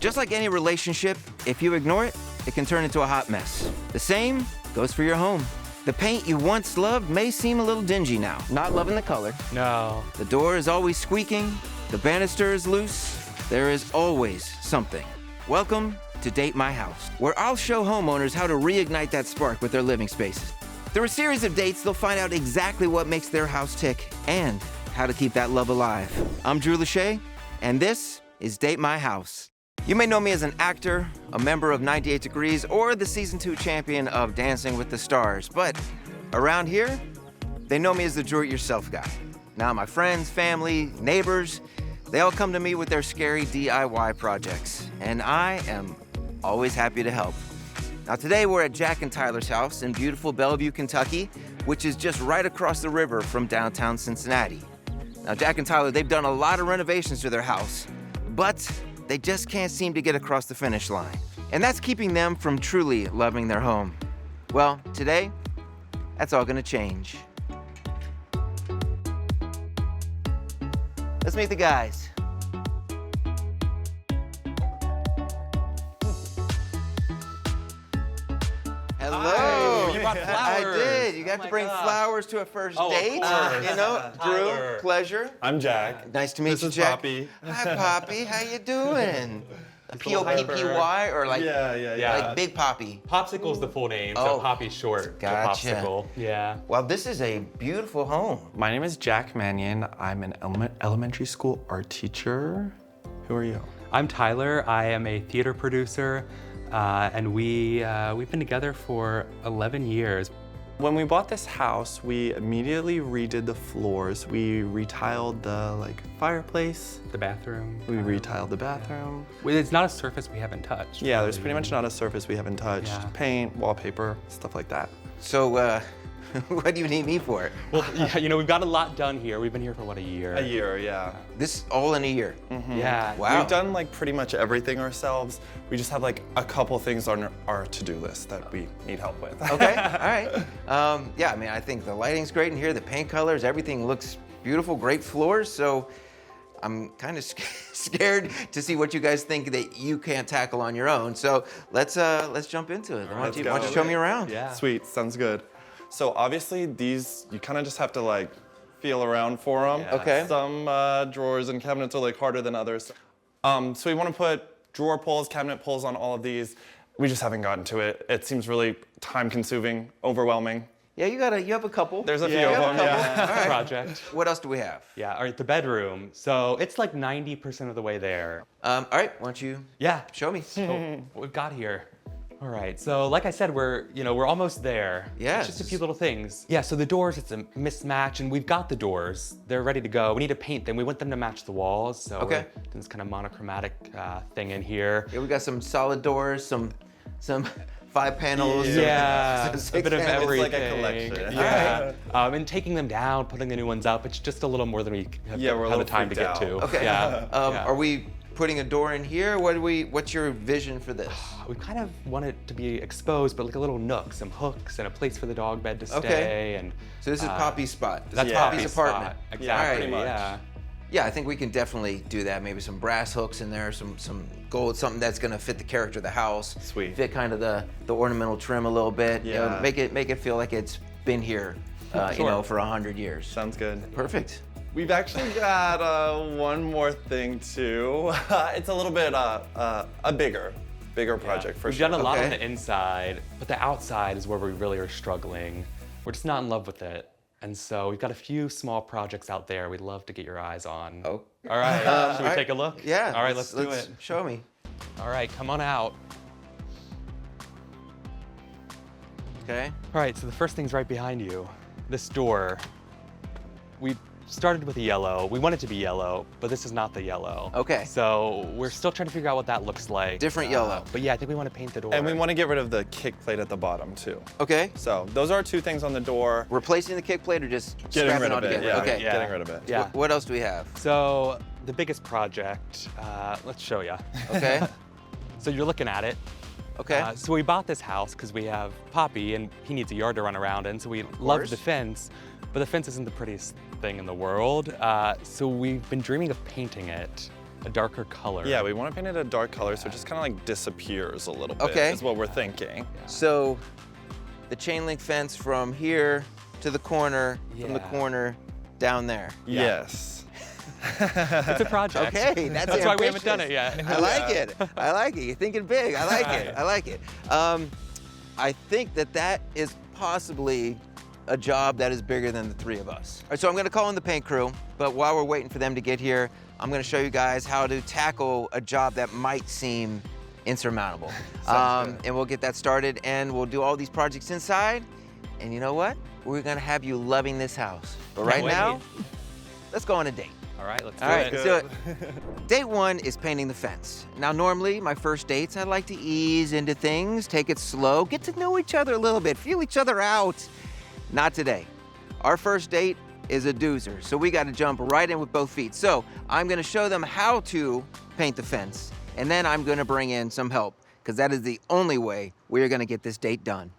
Just like any relationship, if you ignore it, it can turn into a hot mess. The same goes for your home. The paint you once loved may seem a little dingy now. Not loving the color. No. The door is always squeaking. The banister is loose. There is always something. Welcome to Date My House, where I'll show homeowners how to reignite that spark with their living spaces. Through a series of dates, they'll find out exactly what makes their house tick and how to keep that love alive. I'm Drew Lachey, and this is Date My House. You may know me as an actor, a member of 98 Degrees, or the Season 2 champion of Dancing with the Stars, but around here, they know me as the do-it-yourself guy. Now, my friends, family, neighbors, they all come to me with their scary DIY projects, and I am always happy to help. Now today we're at Jack and Tyler's house in beautiful Bellevue, Kentucky, which is just right across the river from downtown Cincinnati. Now Jack and Tyler, they've done a lot of renovations to their house, but they just can't seem to get across the finish line. And that's keeping them from truly loving their home. Well, today, that's all gonna change. Let's meet the guys. Hello. Hi, you brought flowers. I did. You got Oh to my bring gosh. flowers to a first Oh, of date. course. You know, Tyler. Drew, pleasure. I'm Jack. Nice to meet This you, is Jack. Poppy. Hi, Poppy. How you doing? little P-O-P-P-Y or like, Yeah. like Big Poppy? Popsicle's the full name, Oh. so Poppy's short Gotcha. for Popsicle. Yeah. Well, this is a beautiful home. My name is Jack Mannion. I'm an elementary school art teacher. Who are you? I'm Tyler. I am a theater producer, and we've been together for 11 years. When we bought this house, we immediately redid the floors. We retiled the fireplace. The bathroom. We retiled the bathroom. It's not a surface we haven't touched. Yeah, there's pretty much not a surface we haven't touched. Yeah. Paint, wallpaper, stuff like that. So, what do you need me for? Well, yeah, we've got a lot done here. We've been here for what, a year? A year, yeah. This all in a year. Yeah. Wow. We've done pretty much everything ourselves. We just have a couple things on our to-do list that we need help with. Okay, all right. Yeah, I mean, I think the lighting's great in here, the paint colors, everything looks beautiful, great floors, so I'm kind of scared to see what you guys think that you can't tackle on your own. So let's jump into it. Why don't you show me around? Yeah. Sweet, sounds good. So obviously these, you kind of just have to feel around for them. Yeah. Okay. Some drawers and cabinets are harder than others. So we want to put drawer pulls, cabinet pulls on all of these. We just haven't gotten to it. It seems really time consuming, overwhelming. Yeah, you have a couple. There's a few you of have them, a couple. yeah. All right. Project. What else do we have? Yeah, all right, the bedroom. So it's 90% of the way there. All right, why don't you Yeah. show me? So what we've got here. All right, so like I said, we're almost there. Yeah. It's just a few little things. Yeah, so the doors, it's a mismatch, and we've got the doors. They're ready to go. We need to paint them. We want them to match the walls, so Okay. we're doing this kind of monochromatic thing in here. Yeah, we got some solid doors, some 5 panels. Yeah, some a 6 bit of panels. everything. It's like a collection. Yeah, and taking them down, putting the new ones up, it's just a little more than we have, Yeah, we're a have the little time to freaked get to. out. Okay. Yeah. Yeah. Are we putting a door in here? What's your vision for this? We kind of want it to be exposed, but like a little nook, some hooks, and a place for the dog bed to stay. Okay. And So this is Poppy's spot. This that's is Yeah. Poppy's apartment. spot. Exactly. All right. Pretty much. Yeah. Yeah, I think we can definitely do that. Maybe some brass hooks in there, some gold, something that's gonna fit the character of the house. Sweet. Fit kind of the ornamental trim a little bit. You know, Yeah. make it feel like it's been here, Sure. for 100 years. Sounds good. Perfect. We've actually got one more thing too. It's a little bit a bigger project for We've sure. done a lot on Okay. the inside, but the outside is where we really are struggling. We're just not in love with it. And so we've got a few small projects out there we'd love to get your eyes on. Oh. All right, should all we right. take a look? Yeah. All right, let's do it. Show me. All right, come on out. Okay. All right, so the first thing's right behind you. This door. We started with a yellow. We want it to be yellow, but this is not the yellow. Okay. So we're still trying to figure out what that looks like. Different yellow. But yeah, I think we want to paint the door. And we want to get rid of the kick plate at the bottom too. Okay. So those are two things on the door. Replacing the kick plate or just Getting scrapping rid it of it. altogether? Yeah, Okay. Yeah. getting rid of it. Yeah. What else do we have? So the biggest project, let's show you. Okay. So you're looking at it. Okay. So we bought this house because we have Poppy and he needs a yard to run around in, so we love course. the fence, but the fence isn't the prettiest thing in the world. So we've been dreaming of painting it. a darker color. Yeah, we want to paint it a dark color so it just kind of like disappears a little bit, Okay. is what we're thinking. So the chain link fence from here to the corner, from the Yeah. corner down there. Yes. It's a project. Okay, that's why we haven't ambitious. done it yet. I like it. I like it. You're thinking big. I like it. I like it. I think that is possibly a job that is bigger than the three of us. All right, so I'm gonna call in the paint crew, but while we're waiting for them to get here, I'm gonna show you guys how to tackle a job that might seem insurmountable. And we'll get that started, and we'll do all these projects inside. And you know what? We're gonna have you loving this house. But right Can't wait. now, let's go on a date. All right, let's do All right, it. let's do it. Date one is painting the fence. Now, normally, my first dates, I like to ease into things, take it slow, get to know each other a little bit, feel each other out. Not today. Our first date is a doozer, so we got to jump right in with both feet. So I'm going to show them how to paint the fence, and then I'm going to bring in some help, because that is the only way we are going to get this date done.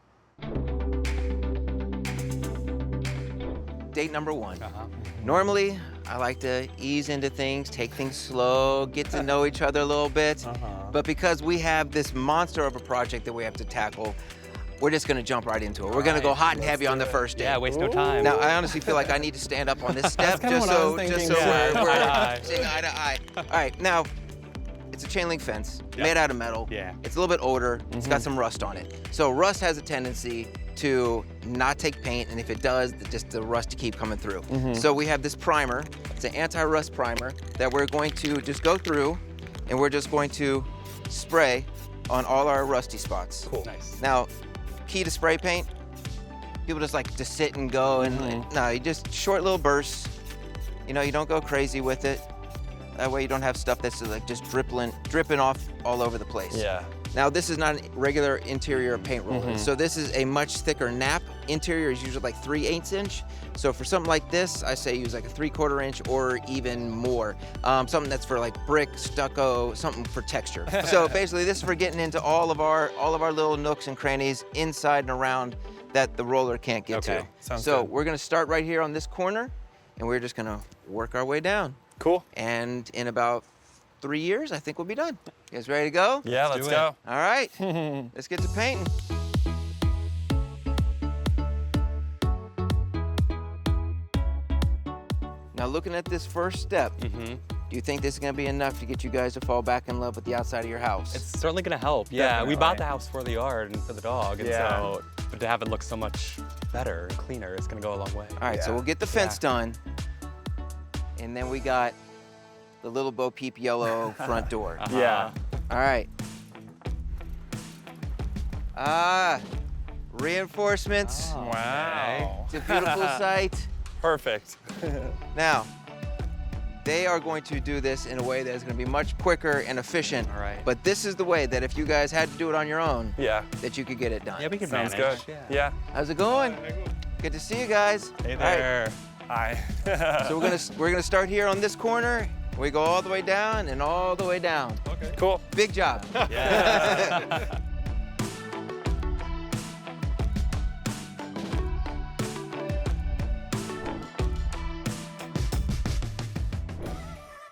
Date number one. Normally, I like to ease into things, take things slow, get to know each other a little bit. But because we have this monster of a project that we have to tackle, we're just gonna jump right into it. We're gonna go hot and heavy on the first date. Yeah, waste no time. Now, I honestly feel like I need to stand up on this step kinda just what I was so, thinking, we're eye to eye. seeing eye to eye. All right, now, it's a chain link fence Yeah. made out of metal. Yeah. It's a little bit older. It's got some rust on it. So rust has a tendency to not take paint, and if it does, just the rust to keep coming through. So we have this primer. It's an anti-rust primer that we're going to just go through, and we're just going to spray on all our rusty spots. Cool. Nice. Now, key to spray paint, people just like to sit and go, and no, you just short little bursts. You know, you don't go crazy with it. That way you don't have stuff that's like just dripping off all over the place. Yeah. Now, this is not a regular interior paint roller. So this is a much thicker nap. Interior is usually like 3/8 inch. So for something like this, I say use like a 3/4 inch or even more. Something that's for like brick, stucco, something for texture. So basically this is for getting into all of our little nooks and crannies inside and around that the roller can't get Okay, to. sounds So good. we're gonna start right here on this corner, and we're just gonna work our way down. Cool. And in about 3 years, I think we'll be done. You guys ready to go? Yeah, let's do go. All right, let's get to painting. Now, looking at this first step, do you think this is gonna be enough to get you guys to fall back in love with the outside of your house? It's certainly gonna help. Yeah, we bought Definitely. the house for the yard and for the dog, and Yeah. so but to have it look so much better and cleaner, it's gonna go a long way. All right, so Yeah. we'll get the fence done, and then we got the little Bo Peep yellow front door. Yeah. All right. Reinforcements. Oh, Wow. It's a beautiful sight. Perfect. Now, they are going to do this in a way that is going to be much quicker and efficient. All right. But this is the way that if you guys had to do it on your own, Yeah. that you could get it done. Yeah, we can Sounds manage. good. Yeah. Yeah. How's it going? Good to see you guys. Hey All right, there. Hi. so we're gonna start here on this corner. We go all the way down and all the way down. Cool. Big job. Yeah.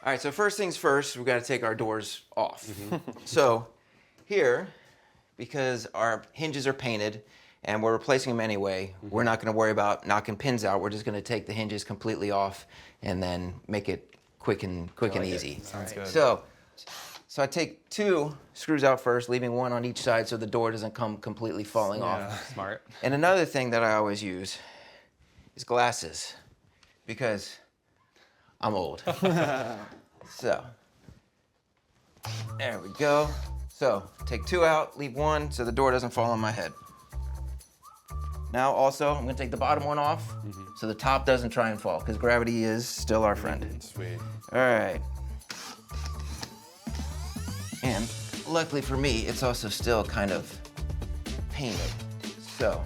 All right, so first things first, we got to take our doors off. So here, because our hinges are painted and we're replacing them anyway, we're not going to worry about knocking pins out. We're just going to take the hinges completely off and then make it quick and easy. Sounds good. So I take 2 screws out first, leaving 1 on each side so the door doesn't come completely falling off. Smart. And another thing that I always use is glasses, because I'm old. So, there we go. So, take 2 out, leave 1 so the door doesn't fall on my head. Now also, I'm gonna take the bottom one off so the top doesn't try and fall, because gravity is still our friend. Sweet. All right. And luckily for me, it's also still kind of painted. So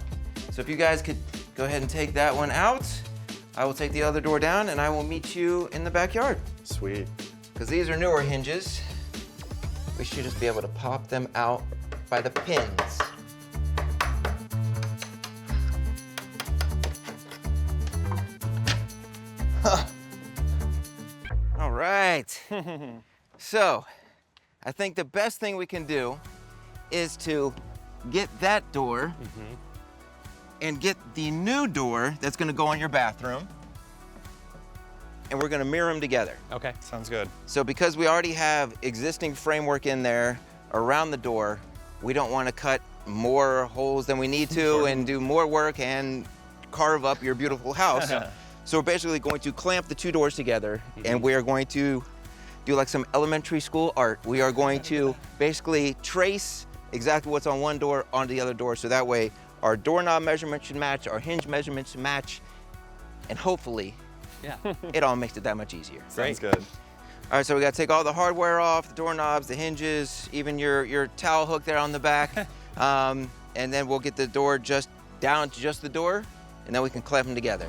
if you guys could go ahead and take that one out, I will take the other door down and I will meet you in the backyard. Sweet. Because these are newer hinges. We should just be able to pop them out by the pins. All right. So, I think the best thing we can do is to get that door and get the new door that's gonna go in your bathroom, and we're gonna mirror them together. Okay. Sounds good. So because we already have existing framework in there around the door, we don't wanna cut more holes than we need to and do more work and carve up your beautiful house. So we're basically going to clamp the two doors together, and we are going to do like some elementary school art. We are going to basically trace exactly what's on one door onto the other door, so that way our doorknob measurements should match, our hinge measurements should match, and hopefully it all makes it that much easier. Sounds good. All right, so we gotta take all the hardware off, the doorknobs, the hinges, even your towel hook there on the back, and then we'll get the door just down to just the door, and then we can clamp them together.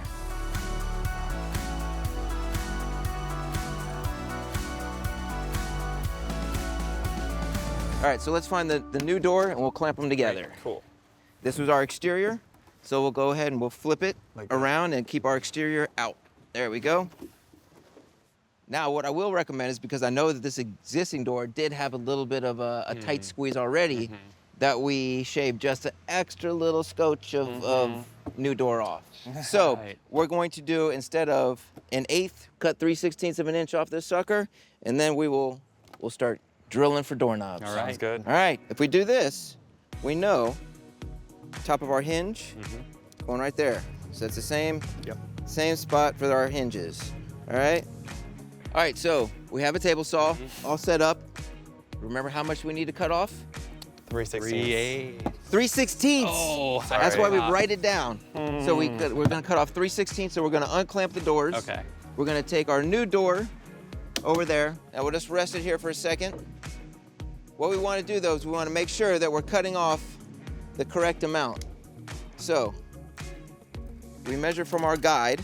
All right, so let's find the new door and we'll clamp them together. Cool. This was our exterior, so we'll go ahead and we'll flip it Like that. around and keep our exterior out. There we go. Now, what I will recommend is, because I know that this existing door did have a little bit of a tight squeeze already, that we shave just an extra little scotch of new door off. So Right. we're going to do, instead of an eighth, cut 3/16 of an inch off this sucker, and then we'll start drilling for doorknobs. All right. Sounds good. All right, if we do this, we know top of our hinge going right there. So it's the same spot for our hinges. All right. All right, so we have a table saw all set up. Remember how much we need to cut off? 3/16. 3/16. Oh, That's why we sorry. write it down. So we're gonna cut off 3/16. So we're gonna unclamp the doors. Okay. We're gonna take our new door over there, and we'll just rest it here for a second. What we want to do though is we want to make sure that we're cutting off the correct amount. So we measure from our guide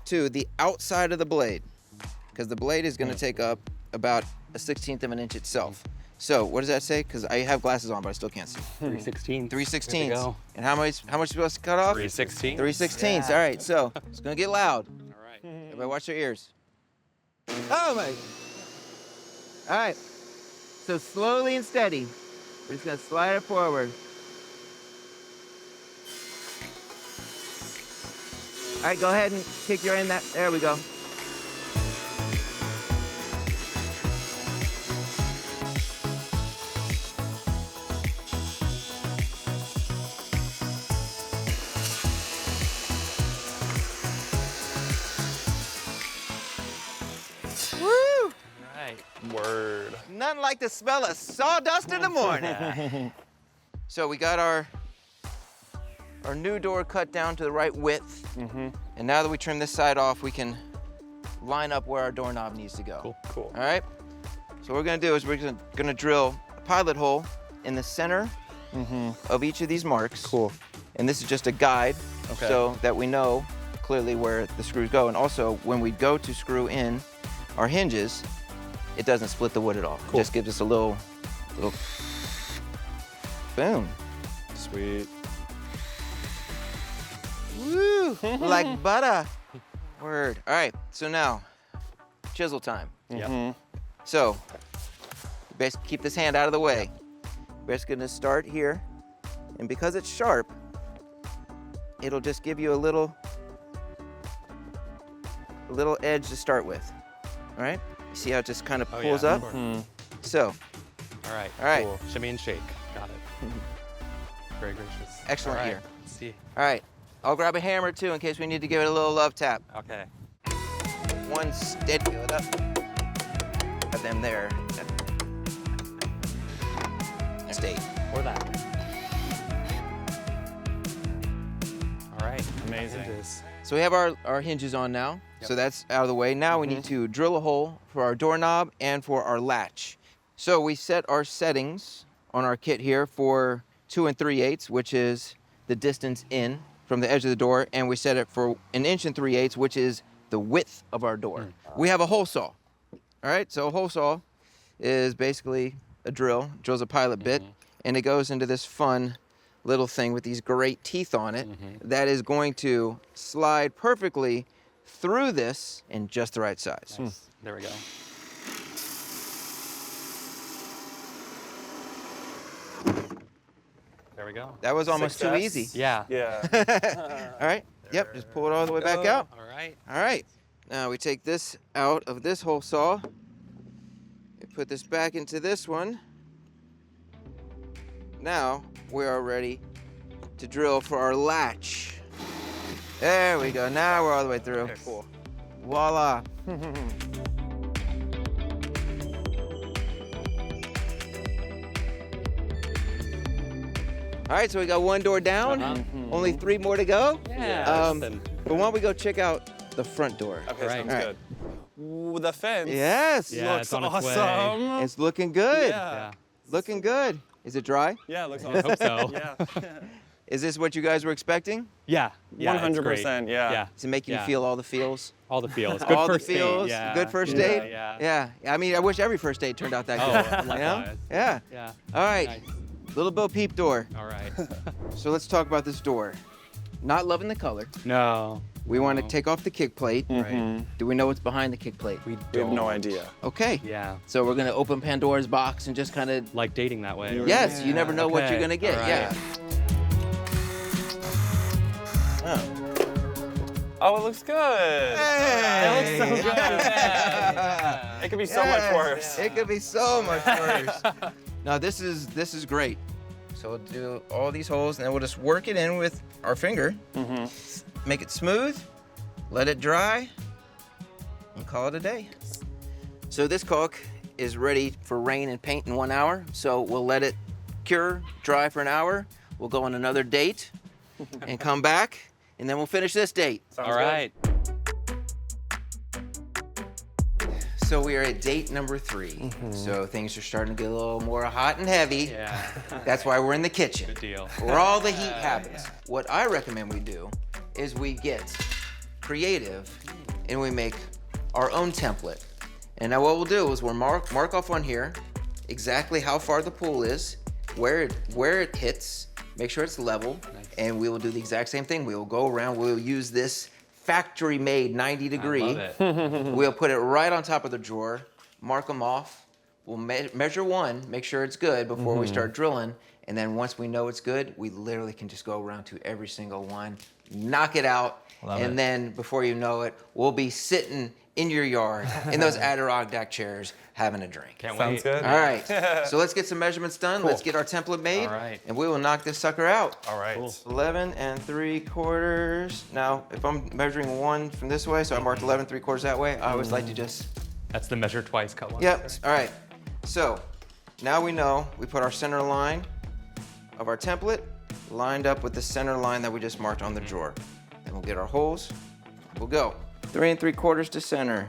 to the outside of the blade, because the blade is going to take up about a 1/16 of an inch itself. So what does that say? Because I have glasses on, but I still can't see. 3/16. 3/16. go. And how much are we supposed to cut off? 3/16. 3/16. All right, so it's going to get loud. All right. Everybody watch your ears. Oh my. All right. So slowly and steady, we're just gonna slide it forward. All right, go ahead and kick your end that. There we go. Woo! Right. Word. Nothing like the smell of sawdust in the morning. So we got our new door cut down to the right width. And now that we trim this side off, we can line up where our doorknob needs to go. Cool. All right? So what we're gonna do is we're gonna drill a pilot hole in the center of each of these marks. Cool. And this is just a guide, Okay. so that we know clearly where the screws go. And also, when we go to screw in our hinges, it doesn't split the wood at all. Cool. It just gives us a little boom. Sweet. Woo, like butter. Word. All right, so now, chisel time. Yep. So, basically keep this hand out of the way. We're just gonna start here, and because it's sharp, it'll just give you a little edge to start with. All right? You see how it just kind of pulls up? So, All right. all right, Cool. Shimmy and shake. Got it. Very gracious. Excellent All right. here. Let's see. all right. I'll grab a hammer too in case we need to give it a little love tap. Okay. One steady, go up. Got them there. Stay. Or that. All right. Amazing. Hinges. So we have our hinges on now, so that's out of the way. Now we need to drill a hole for our doorknob and for our latch. So we set our settings on our kit here for 2 3/8, which is the distance in from the edge of the door, and we set it for 1 3/8, which is the width of our door. We have a hole saw. All right, so a hole saw is basically a drills a pilot bit, and it goes into this fun little thing with these great teeth on it that is going to slide perfectly through this in just the right size. There we go. There we go. That was almost too Success. easy. Yeah. Yeah. All right. Yep. Just pull it all the way back out. All right. All right. Now we take this out of this hole saw. We put this back into this one. Now we are ready to drill for our latch. There we go. Now we're all the way through. Okay, cool. Voila. All right, so we got one door down. Only 3 more to go. Yeah. But why don't we go check out the front door? Okay, Right. sounds All right. good. Ooh, the fence. Yes. Yeah, Looks it's on its way. awesome. It's looking good. Yeah. Looking good. Is it dry? Yeah, it looks I awesome. hope so. Yeah. Is this what you guys were expecting? Yeah. Yeah. 100%, yeah. Yeah. Does it make you Yeah. feel all the feels? All the feels. Good All the first date, feels? Yeah. Good first Yeah, date? Yeah. Yeah. I mean, I wish every first date turned out that Oh, good. You know? likewise. Yeah. Yeah. All right. Nice. Little Bo Peep door. All right. So let's talk about this door. Not loving the color. No. We want to No. take off the kick plate. Right. Do we know what's behind the kick plate? We We have no don't. idea. Okay. Yeah. So we're going to open Pandora's box and just kind of. Like dating that way. Yes, you never know what you're Okay, going to get. all right. Yeah. Oh. Oh, it looks good. Hey! It looks so good. It could be so much Yes, worse. It could be so much worse. No, this is great. So we'll do all these holes, and then we'll just work it in with our finger. Make it smooth, let it dry, and call it a day. So this caulk is ready for rain and paint in 1 hour. So we'll let it cure, dry for an hour. We'll go on another date and come back, and then we'll finish this date. Sounds All good. right. So we are at date number 3. So things are starting to get a little more hot and heavy. Yeah. That's why we're in the kitchen, Good deal. where all the heat happens. What I recommend we do is we get creative and we make our own template. And now what we'll do is we'll mark off on here exactly how far the pool is, where it hits, make sure it's level, and we will do the exact same thing. We will go around, we'll use this factory-made 90-degree. I love it. We'll put it right on top of the drawer, mark them off. We'll measure one, make sure it's good before we start drilling. And then once we know it's good, we literally can just go around to every single one, knock it out. And then before you know it, we'll be sitting in your yard in those Adirondack chairs having a drink. Can't Sounds wait. good. All right, so let's get some measurements done. Let's get our template made, All right. and we will knock this sucker out. All right. Cool. 11 3/4. Now, if I'm measuring one from this way, so I marked 11 3/4 that way, I always like to just, That's the measure twice, cut once. yep. All right, so now we know we put our center line of our template lined up with the center line that we just marked on the drawer. Then we'll get our holes, we'll go. 3 3/4 to center.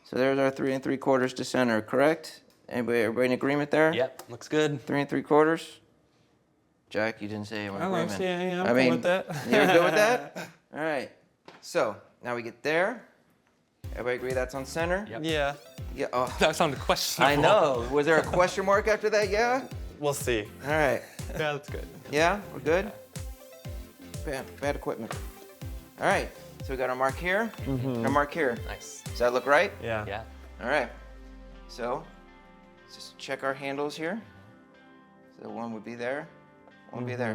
So there's our 3 3/4 to center, correct? Everybody in agreement there? Yep. Looks good. 3 3/4. Jack, you didn't say you were in agreement. Yeah, I'm I cool mean, with that. You're good with that? All right. So now we get there. Everybody agree that's on center? Yep. Yeah, Yeah. Oh, That sounded questionable. I know. Was there a question mark after that? Yeah. we'll see. All right. Yeah, that's good. Yeah, we're good. Bad equipment. All right. So we got our mark here, and our mark here. Nice. Does that look right? Yeah. Yeah. All right. So let's just check our handles here. So one would be there, one would be there.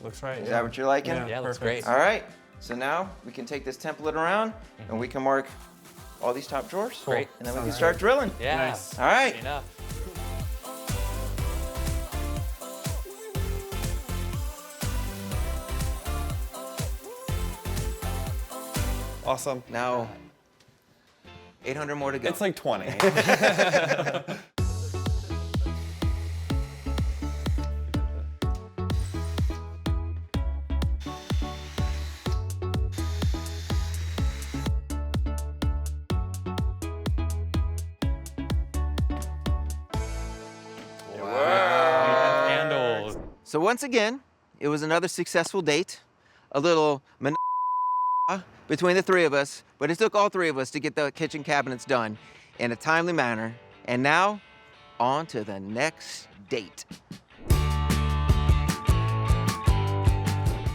Looks right. Is that what you're liking? Yeah. Yeah, looks Perfect. great. All right. So now we can take this template around and we can mark all these top drawers. Great. And then we can start drilling. Yeah. Nice. All right. Enough. Awesome. Now, 800 more to go. It's like 20. Handles. So once again, it was another successful date. A little between the 3 of us, but it took all 3 of us to get the kitchen cabinets done in a timely manner. And now, on to the next date.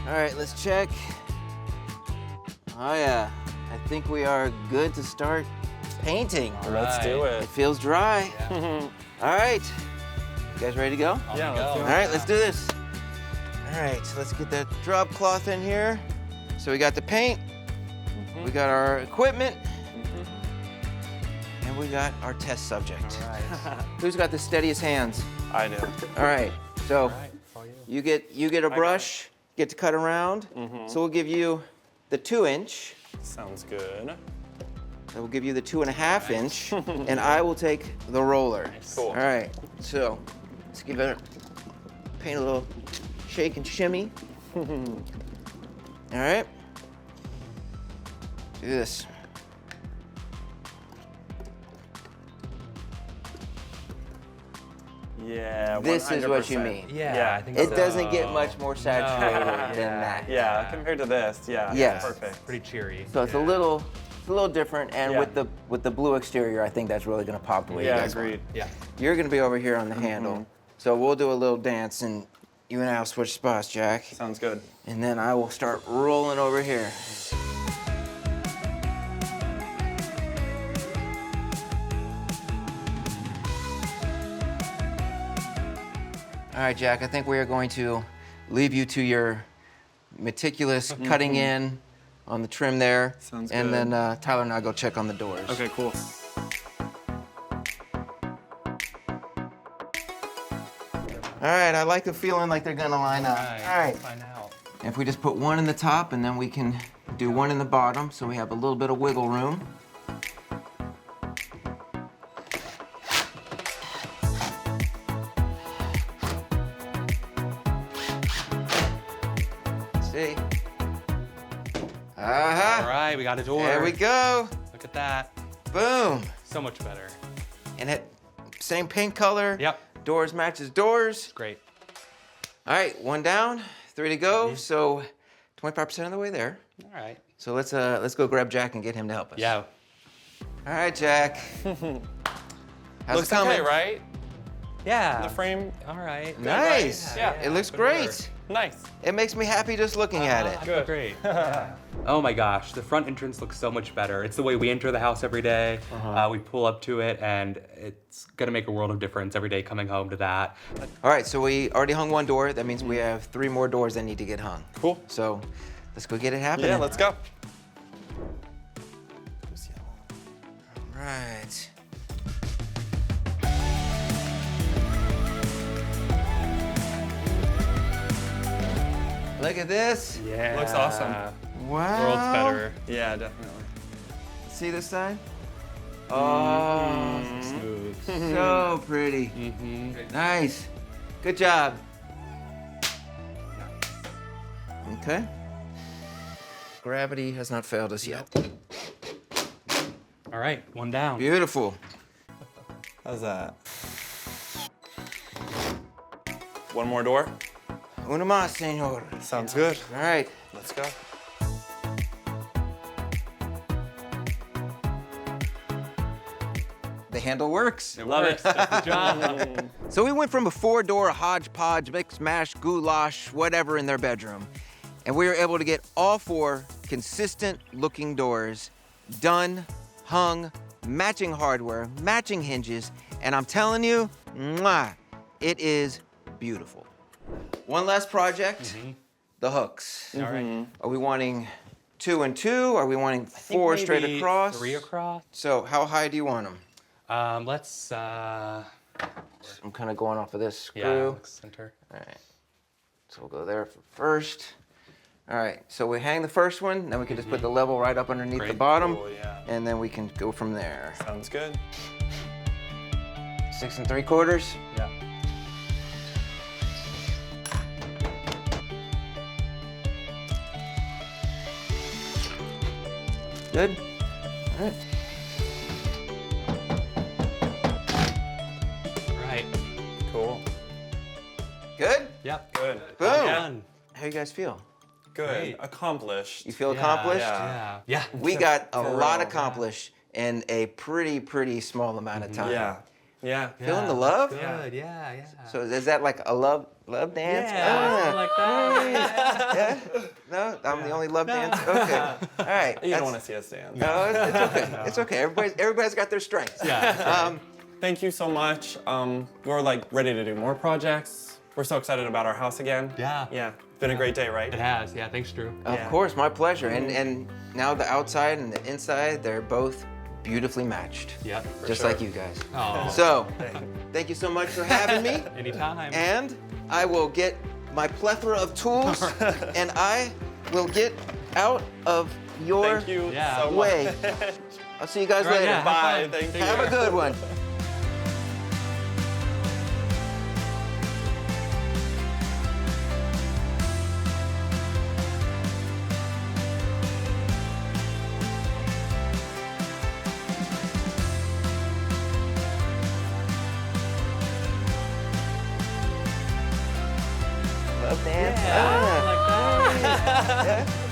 All right, let's check. Oh yeah, I think we are good to start painting. Let's do It it. feels dry. Yeah. All right, you guys ready to go? Yeah, let's do All it. right, let's do this. All All right, so let's get that drop cloth in here. So we got the paint, we got our equipment, and we got our test subject. All right. Who's got the steadiest hands? I do. All right, so All right, for you. you get a brush, get to cut around. So we'll give you the 2-inch. Sounds good. So we'll give you the 2.5-inch, and I will take the roller. Cool. All right, so let's give it paint a little shake and shimmy. All right, do this. Yeah. This is what you 100%. mean. Yeah, I think It so. doesn't get much more saturated than that. Yeah, compared to this, yeah. Yes. Perfect. Pretty cheery. So it's a little different, and Yeah. with the blue exterior, I think that's really gonna pop the way you Yeah, guys want. agreed. Yeah. You're gonna be over here on the handle, so we'll do a little dance, and you and I will switch spots, Jack, Sounds good. and then I will start rolling over here. All right, Jack, I think we are going to leave you to your meticulous cutting in on the trim there. Sounds and good. then Tyler and I go check on the doors. Okay, cool. All right, I like the feeling like they're gonna line up. All right. Find out. If we just put one in the top and then we can do one in the bottom so we have a little bit of wiggle room. See? All right, we got a door. There we go. Look at that. Boom. So much better. And it same paint color. Yep. Doors matches doors. Great. All right, 1 down, 3 to go. So 25% of the way there. All right. So let's go grab Jack and get him to help us. Yeah. All right, Jack. How's Looks it coming? okay, right? Yeah. The frame, All right. Nice. Yeah. It looks good great. work. nice. It makes me happy just looking at it. I feel great. Oh my gosh, the front entrance looks so much better. It's the way we enter the house every day. We pull up to it, and it's gonna make a world of difference every day coming home to that. All right, so we already hung 1 door. That means we have 3 more doors that need to get hung. Cool. So let's go get it happening. Yeah, let's go. All right. Look at this. Yeah. Looks awesome. Wow. World's better. Yeah, definitely. See this side? Oh, Smooth. so pretty. Nice. Good job. Okay. Gravity has not failed us yet. All right, 1 down. Beautiful. How's that? 1 more door. Una más, senor. Sounds good. All right. Let's go. The handle works. Love it. Good job. So we went from a 4-door hodgepodge, mix, mash, goulash, whatever in their bedroom. And we were able to get all 4 consistent looking doors done, hung, matching hardware, matching hinges, and I'm telling you, mwah, it is beautiful. One last project, the hooks. All right. Are we wanting 2 and 2? Are we wanting 4 straight Maybe across? 3 across. So how high do you want them? Let's. I'm kind of going off of this screw. Yeah. Like center. All right. So we'll go there for first. All right. So we hang the first one, then we can just put the level right up underneath the Great. bottom, Cool, yeah. and then we can go from there. Sounds good. 6 3/4. Yeah. Good. All right. All right. Cool. Good. Yep. Good. Boom. Done. How you guys feel? Good. Great. Accomplished. You feel accomplished? yeah. Yeah. We got a lot real. accomplished in a pretty small amount of time. Yeah. Yeah. Feeling the love? Good. Yeah. Yeah. So is that like a love dance? Yeah. Ah. Like that. Yeah? No, I'm the only love dance. Okay. All right. You That's- don't want to see us dance. No, it's okay. It's okay. Everybody's got their strengths. Yeah. Thank you so much. We're like ready to do more projects. We're so excited about our house again. Yeah. Yeah. Been a great day, right? It has. Yeah. Thanks, Drew. Of course, my pleasure. And now the outside and the inside, they're both beautifully matched. Yep. Just like you guys. Oh. So, thank you so much for having me. Anytime. And I will get my plethora of tools and I will get out of your Thank you Yeah. so way. much. I'll see you guys Right, later. yeah, have Bye. fun. Thank you. Have a good one. Love that. Yeah. I like that. Yeah.